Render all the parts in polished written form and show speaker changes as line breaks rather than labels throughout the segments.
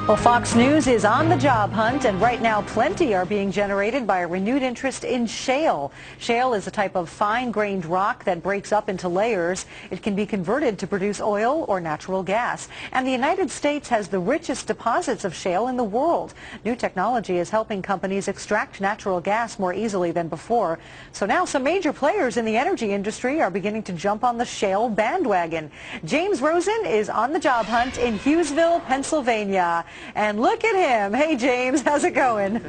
Well, Fox News is on the job hunt, and right now plenty are being generated by a renewed interest in shale. Shale is a type of fine-grained rock that breaks up into layers. It can be converted to produce oil or natural gas. And the United States has the richest deposits of shale in the world. New technology is helping companies extract natural gas more easily than before. So now some major players in the energy industry are beginning to jump on the shale bandwagon. James Rosen is on the job hunt in Hughesville, Pennsylvania. And look at him. Hey, James, how's it going?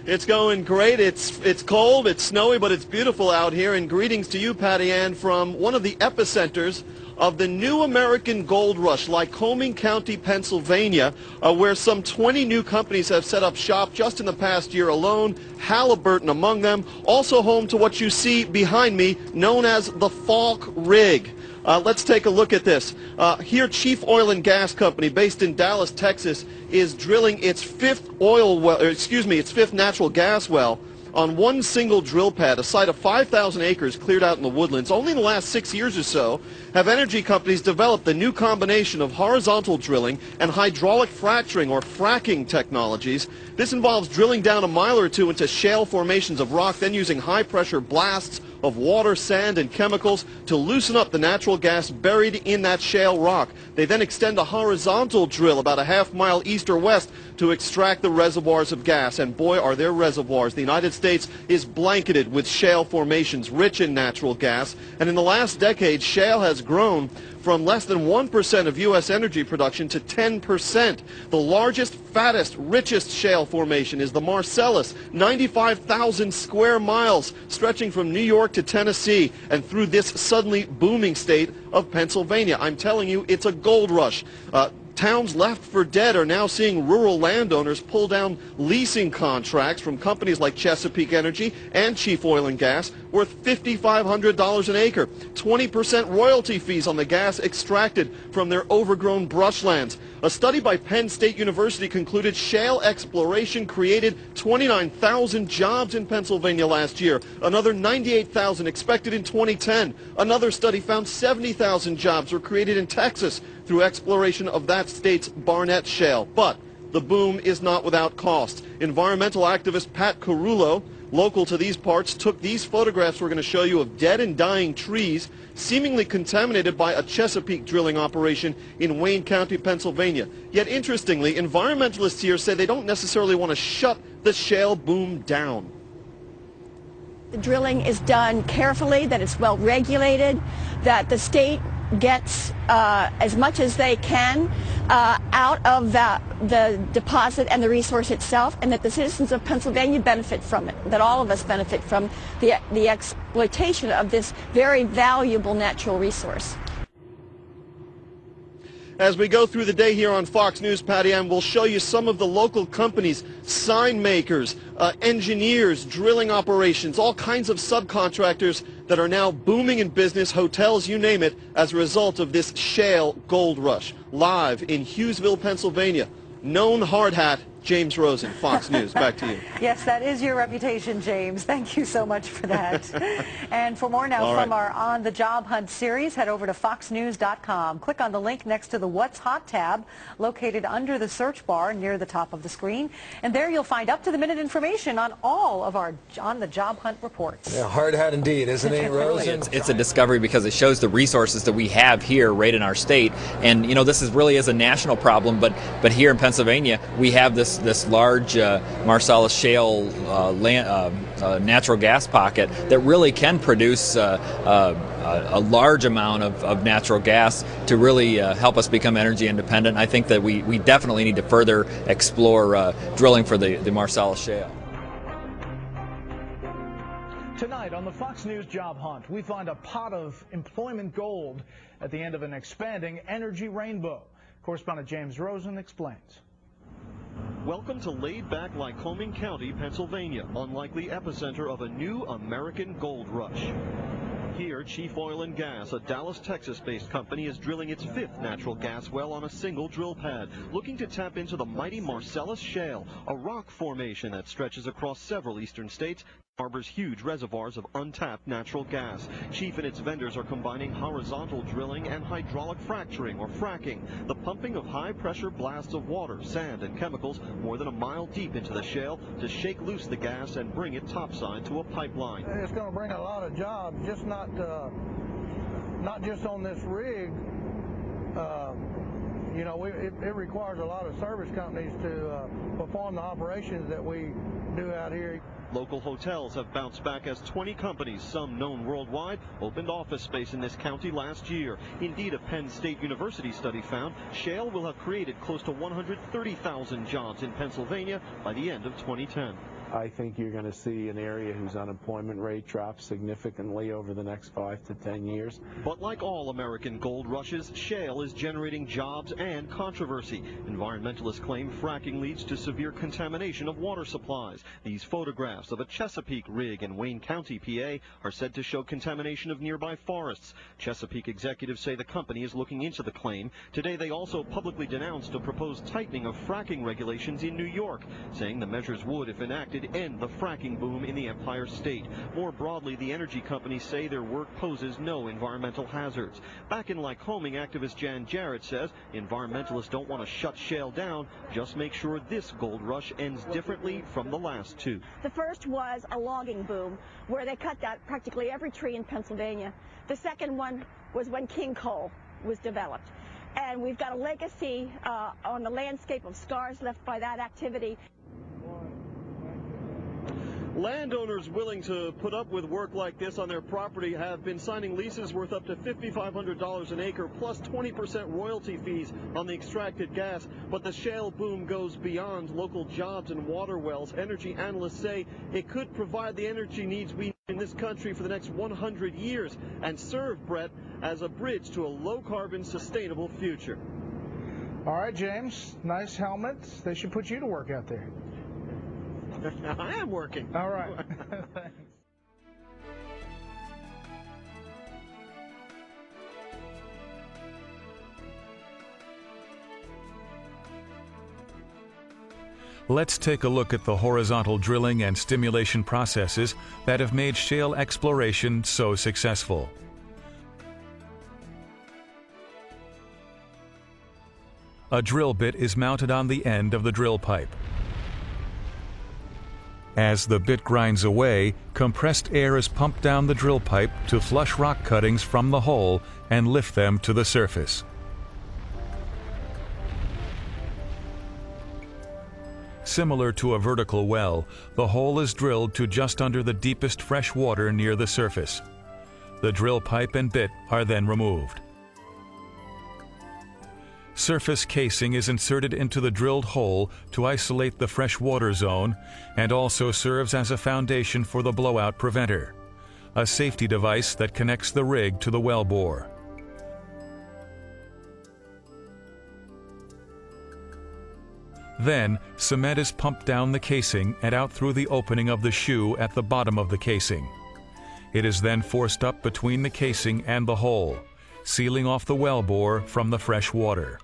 It's going great. It's cold, it's snowy, but it's beautiful out here. And greetings to you, Patty Ann, from one of the epicenters of the new American gold rush, Lycoming County, Pennsylvania, where some 20 new companies have set up shop just in the past year alone, Halliburton among them. Also home to what you see behind me, known as the Falk Rig. Let's take a look at this. Here, Chief Oil and Gas Company, based in Dallas, Texas, is drilling its fifth natural gas well on one single drill pad, a site of 5,000 acres cleared out in the woodlands. Only in the last 6 years or so have energy companies developed the new combination of horizontal drilling and hydraulic fracturing or fracking technologies. This involves drilling down a mile or two into shale formations of rock, then using high-pressure blasts of water, sand, and chemicals to loosen up the natural gas buried in that shale rock. They then extend a horizontal drill about a half-mile east or west to extract the reservoirs of gas. And boy, are there reservoirs. The United States is blanketed with shale formations rich in natural gas. And in the last decade, shale has grown from less than 1% of U.S. energy production to 10%. The largest, fattest, richest shale formation is the Marcellus, 95,000 square miles, stretching from New York to Tennessee and through this suddenly booming state of Pennsylvania. I'm telling you, it's a gold rush. Towns left for dead are now seeing rural landowners pull down leasing contracts from companies like Chesapeake Energy and Chief Oil and Gas worth $5,500 an acre, 20% royalty fees on the gas extracted from their overgrown brushlands. A study by Penn State University concluded shale exploration created 29,000 jobs in Pennsylvania last year, another 98,000 expected in 2010. Another study found 70,000 jobs were created in Texas through exploration of that state's Barnett Shale. But the boom is not without cost. Environmental activist Pat Carullo, local to these parts, took these photographs we're going to show you of dead and dying trees seemingly contaminated by a Chesapeake drilling operation in Wayne County, Pennsylvania. Yet interestingly, environmentalists here say they don't necessarily want to shut the shale boom down.
The drilling is done carefully, that it's well regulated, that the state gets as much as they can out of the deposit and the resource itself, and that the citizens of Pennsylvania benefit from it, that all of us benefit from the exploitation of this very valuable natural resource.
As we go through the day here on Fox News, Patty Ann, we'll show you some of the local companies, sign makers, engineers, drilling operations, all kinds of subcontractors that are now booming in business, hotels, you name it, as a result of this shale gold rush. Live in Hughesville, Pennsylvania, known hard hat, James Rosen, Fox News. Back to you.
Yes, that is your reputation, James. Thank you so much for that. And for more now from our On the Job Hunt series, head over to foxnews.com. Click on the link next to the What's Hot tab, located under the search bar near the top of the screen. And there you'll find up-to-the-minute information on all of our On the Job Hunt reports.
Yeah, hard hat indeed, isn't it, Rosen?
It's a discovery because it shows the resources that we have here right in our state. And, you know, this really is a national problem, but here in Pennsylvania, we have this large Marcellus Shale natural gas pocket that really can produce a large amount of natural gas to really help us become energy independent. I think that we definitely need to further explore drilling for the Marcellus Shale.
Tonight on the Fox News Job Hunt, we find a pot of employment gold at the end of an expanding energy rainbow. Correspondent James Rosen explains.
Welcome to laid-back Lycoming County, Pennsylvania, unlikely epicenter of a new American gold rush. Here, Chief Oil and Gas, a Dallas, Texas-based company, is drilling its fifth natural gas well on a single drill pad, looking to tap into the mighty Marcellus Shale, a rock formation that stretches across several eastern states. harbors huge reservoirs of untapped natural gas. Chief and its vendors are combining horizontal drilling and hydraulic fracturing, or fracking, the pumping of high-pressure blasts of water, sand, and chemicals more than a mile deep into the shale to shake loose the gas and bring it topside to a pipeline.
It's going to bring a lot of jobs, just not just on this rig. You know, it requires a lot of service companies to perform the operations that we do out here.
Local hotels have bounced back as 20 companies, some known worldwide, opened office space in this county last year. Indeed, a Penn State University study found shale will have created close to 130,000 jobs in Pennsylvania by the end of 2010.
I think you're going to see an area whose unemployment rate drops significantly over the next 5 to 10 years.
But like all American gold rushes, shale is generating jobs and controversy. Environmentalists claim fracking leads to severe contamination of water supplies. These photographs of a Chesapeake rig in Wayne County, PA, are said to show contamination of nearby forests. Chesapeake executives say the company is looking into the claim. Today, they also publicly denounced a proposed tightening of fracking regulations in New York, saying the measures would, if enacted, end the fracking boom in the Empire State. More broadly, the energy companies say their work poses no environmental hazards. Back in Lycoming, activist Jan Jarrett says environmentalists don't want to shut shale down, just make sure this gold rush ends differently from the last two.
The first was a logging boom where they cut down practically every tree in Pennsylvania. The second one was when king coal was developed. And we've got a legacy on the landscape of scars left by that activity.
Landowners willing to put up with work like this on their property have been signing leases worth up to $5,500 an acre, plus 20% royalty fees on the extracted gas. But the shale boom goes beyond local jobs and water wells. Energy analysts say it could provide the energy needs we need in this country for the next 100 years and serve, Brett, as a bridge to a low-carbon, sustainable future.
All right, James, nice helmets. They should put you to work out there.
I am working.
All right. Thanks.
Let's take a look at the horizontal drilling and stimulation processes that have made shale exploration so successful. A drill bit is mounted on the end of the drill pipe. As the bit grinds away, compressed air is pumped down the drill pipe to flush rock cuttings from the hole and lift them to the surface. Similar to a vertical well, the hole is drilled to just under the deepest fresh water near the surface. The drill pipe and bit are then removed. Surface casing is inserted into the drilled hole to isolate the fresh water zone and also serves as a foundation for the blowout preventer, a safety device that connects the rig to the wellbore. Then, cement is pumped down the casing and out through the opening of the shoe at the bottom of the casing. It is then forced up between the casing and the hole, sealing off the wellbore from the fresh water.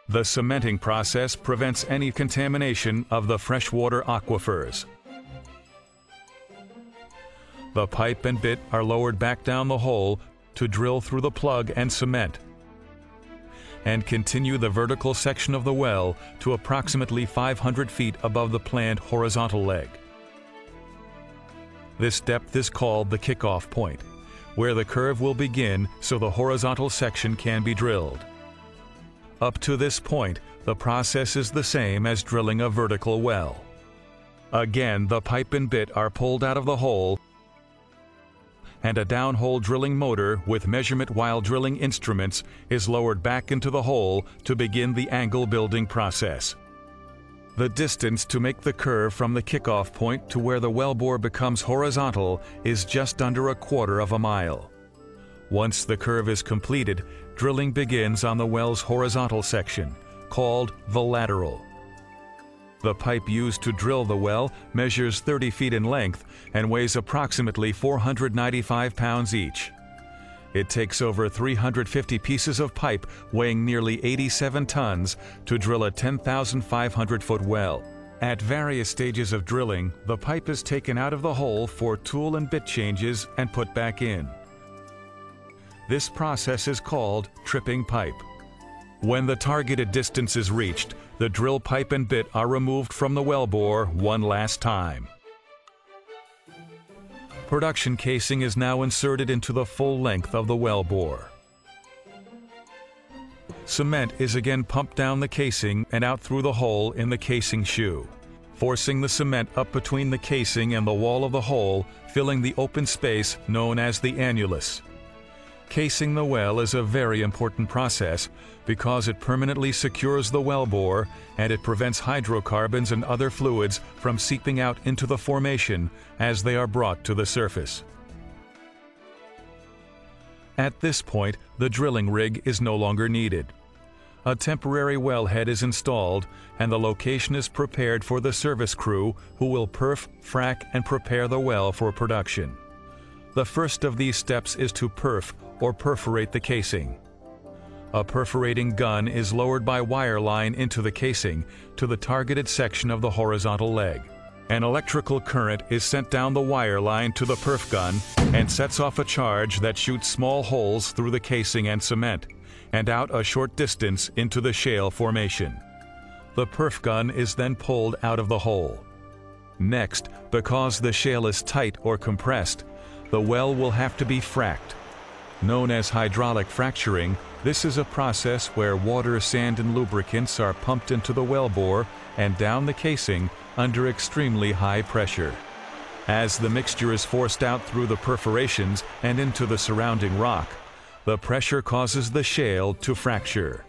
The cementing process prevents any contamination of the freshwater aquifers. The pipe and bit are lowered back down the hole to drill through the plug and cement, and continue the vertical section of the well to approximately 500 feet above the planned horizontal leg. This depth is called the kickoff point, where the curve will begin so the horizontal section can be drilled. Up to this point, the process is the same as drilling a vertical well. Again, the pipe and bit are pulled out of the hole, and a downhole drilling motor with measurement while drilling instruments is lowered back into the hole to begin the angle building process. The distance to make the curve from the kickoff point to where the wellbore becomes horizontal is just under 1/4 mile. Once the curve is completed, drilling begins on the well's horizontal section, called the lateral. The pipe used to drill the well measures 30 feet in length and weighs approximately 495 pounds each. It takes over 350 pieces of pipe weighing nearly 87 tons to drill a 10,500-foot well. At various stages of drilling, the pipe is taken out of the hole for tool and bit changes and put back in. This process is called tripping pipe. When the targeted distance is reached, the drill pipe and bit are removed from the wellbore one last time. Production casing is now inserted into the full length of the wellbore. Cement is again pumped down the casing and out through the hole in the casing shoe, forcing the cement up between the casing and the wall of the hole, filling the open space known as the annulus. Casing the well is a very important process because it permanently secures the wellbore and it prevents hydrocarbons and other fluids from seeping out into the formation as they are brought to the surface. At this point, the drilling rig is no longer needed. A temporary wellhead is installed and the location is prepared for the service crew who will perf, frack, and prepare the well for production. The first of these steps is to perf, or perforate the casing. A perforating gun is lowered by wire line into the casing to the targeted section of the horizontal leg. An electrical current is sent down the wire line to the perf gun and sets off a charge that shoots small holes through the casing and cement and out a short distance into the shale formation. The perf gun is then pulled out of the hole. Next, because the shale is tight or compressed, the well will have to be fracked. Known as hydraulic fracturing, this is a process where water, sand, and lubricants are pumped into the wellbore and down the casing under extremely high pressure. As the mixture is forced out through the perforations and into the surrounding rock, the pressure causes the shale to fracture.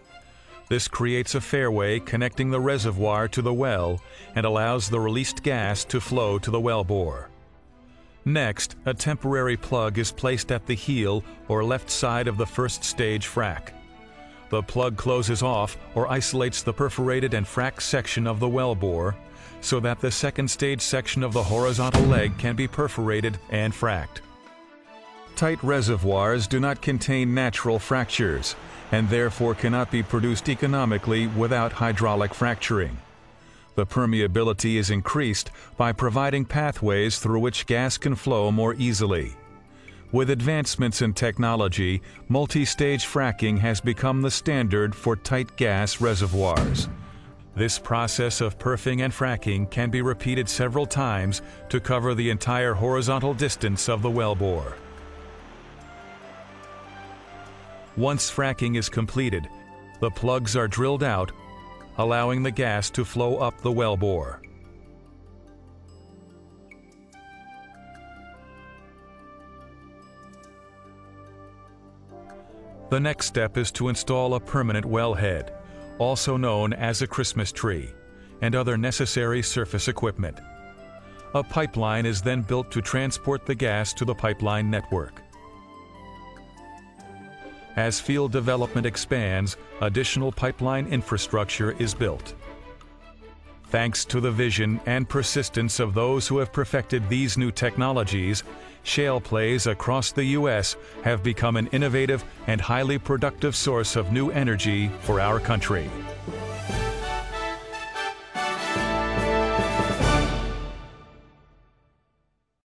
This creates a fairway connecting the reservoir to the well and allows the released gas to flow to the wellbore. Next, a temporary plug is placed at the heel or left side of the first stage frac. The plug closes off or isolates the perforated and fracked section of the wellbore so that the second stage section of the horizontal leg can be perforated and fracked. Tight reservoirs do not contain natural fractures and therefore cannot be produced economically without hydraulic fracturing. The permeability is increased by providing pathways through which gas can flow more easily. With advancements in technology, multi-stage fracking has become the standard for tight gas reservoirs. This process of perfing and fracking can be repeated several times to cover the entire horizontal distance of the wellbore. Once fracking is completed, the plugs are drilled out, allowing the gas to flow up the wellbore. The next step is to install a permanent wellhead, also known as a Christmas tree, and other necessary surface equipment. A pipeline is then built to transport the gas to the pipeline network. As field development expands, additional pipeline infrastructure is built. Thanks to the vision and persistence of those who have perfected these new technologies, shale plays across the U.S. have become an innovative and highly productive source of new energy for our country.